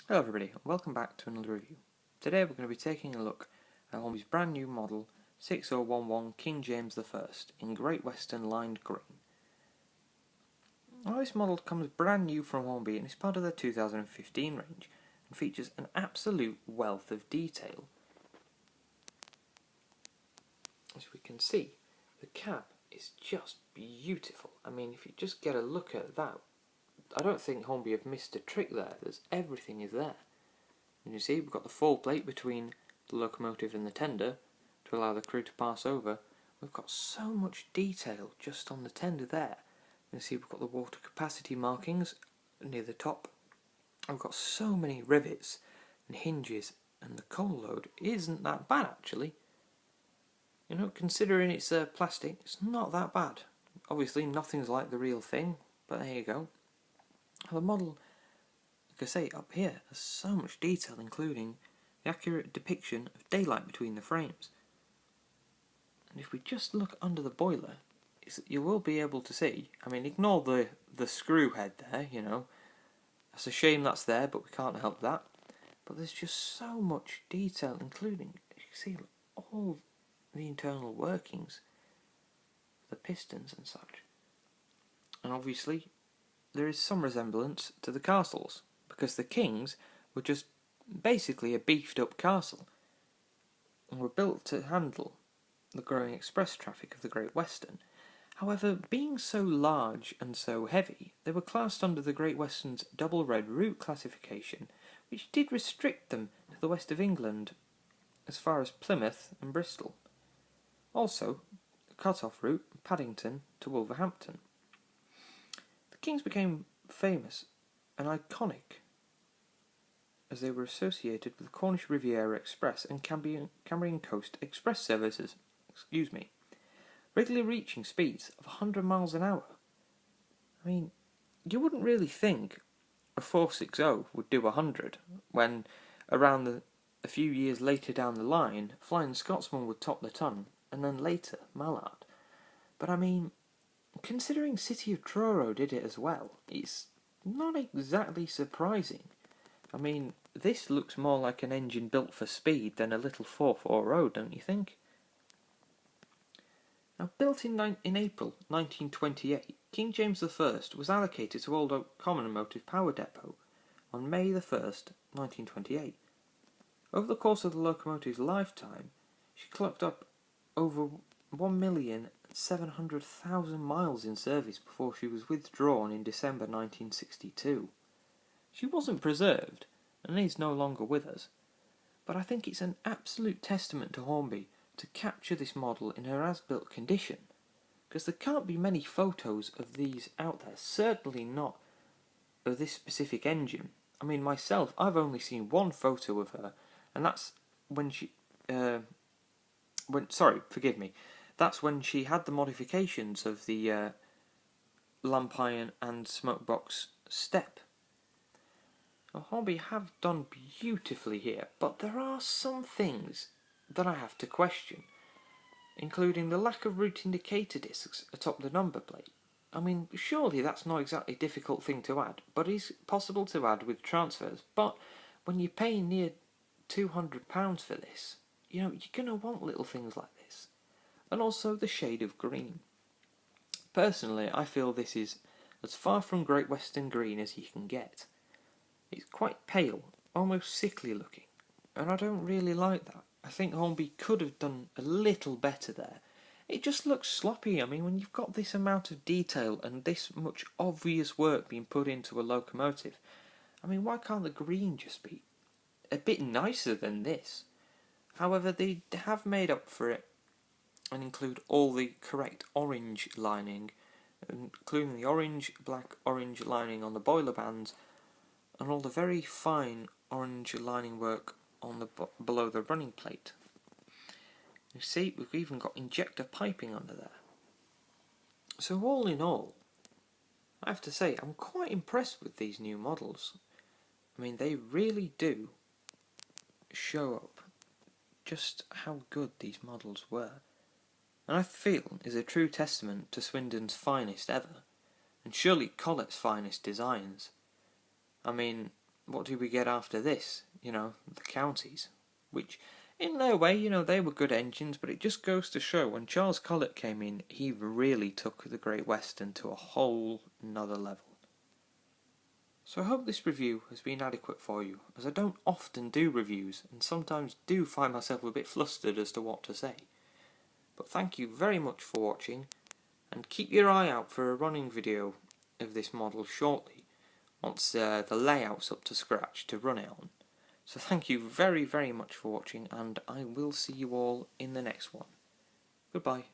Hello everybody, and welcome back to another review. Today we're going to be taking a look at Hornby's brand new model 6011 King James I in Great Western lined green. Now, this model comes brand new from Hornby and is part of their 2015 range and features an absolute wealth of detail. As we can see, the cab is just beautiful. I mean, if you just get a look at that, I don't think Hornby have missed a trick there. Everything is there. And you see, we've got the fall plate between the locomotive and the tender to allow the crew to pass over. We've got so much detail just on the tender there. You see, we've got the water capacity markings near the top. We've got so many rivets and hinges, and the coal load isn't that bad actually. You know, considering it's plastic, it's not that bad. Obviously, nothing's like the real thing, but there you go. The model, like I say, up here has so much detail, including the accurate depiction of daylight between the frames. And if we just look under the boiler, you will be able to see, I mean, ignore the screw head there, you know. It's a shame that's there, but we can't help that. But there's just so much detail, including, you can see all the internal workings, the pistons and such. And obviously, there is some resemblance to the castles, because the Kings were just basically a beefed up castle and were built to handle the growing express traffic of the Great Western. However, being so large and so heavy, they were classed under the Great Western's double red route classification, which did restrict them to the west of England as far as Plymouth and Bristol. Also, the cut-off route Paddington to Wolverhampton. The Kings became famous and iconic as they were associated with the Cornish Riviera Express and Cambrian Coast Express services, regularly reaching speeds of 100 miles an hour. I mean, you wouldn't really think a 460 would do 100 when a few years later down the line, Flying Scotsman would top the ton, and then later Mallard. But I mean, considering City of Truro did it as well, it's not exactly surprising. I mean, this looks more like an engine built for speed than a little 440, don't you think? Now, built in April 1928, King James I was allocated to Old Oak Common Motive Power Depot on May the 1st, 1928. Over the course of the locomotive's lifetime, she clocked up over 1,700,000 miles in service before she was withdrawn in December 1962. She wasn't preserved, and is no longer with us, but I think it's an absolute testament to Hornby to capture this model in her as-built condition, because there can't be many photos of these out there, certainly not of this specific engine. I mean, myself, I've only seen one photo of her, and that's when she, that's when she had the modifications of the lamp iron and smokebox step. Now, Hornby have done beautifully here, but there are some things that I have to question, including the lack of route indicator discs atop the number plate. I mean, surely that's not exactly a difficult thing to add, but is possible to add with transfers. But when you pay near £200 for this, you know, you're going to want little things like this. And also the shade of green. Personally, I feel this is as far from Great Western green as you can get. It's quite pale, almost sickly looking, and I don't really like that. I think Hornby could have done a little better there. It just looks sloppy. I mean, when you've got this amount of detail and this much obvious work being put into a locomotive, I mean, why can't the green just be a bit nicer than this? However, they have made up for it and include all the correct orange lining, including the black-orange lining on the boiler bands, and all the very fine orange lining work on the below the running plate. You see, we've even got injector piping under there. So all in all, I have to say, I'm quite impressed with these new models. I mean, they really do show up just how good these models were. And I feel is a true testament to Swindon's finest ever, and surely Collett's finest designs. I mean, what do we get after this? You know, the counties, which in their way, you know, they were good engines, but it just goes to show when Charles Collett came in, he really took the Great Western to a whole nother level. So I hope this review has been adequate for you, as I don't often do reviews and sometimes do find myself a bit flustered as to what to say. But thank you very much for watching, and keep your eye out for a running video of this model shortly, once the layout's up to scratch to run it on. So thank you very, very much for watching, and I will see you all in the next one. Goodbye.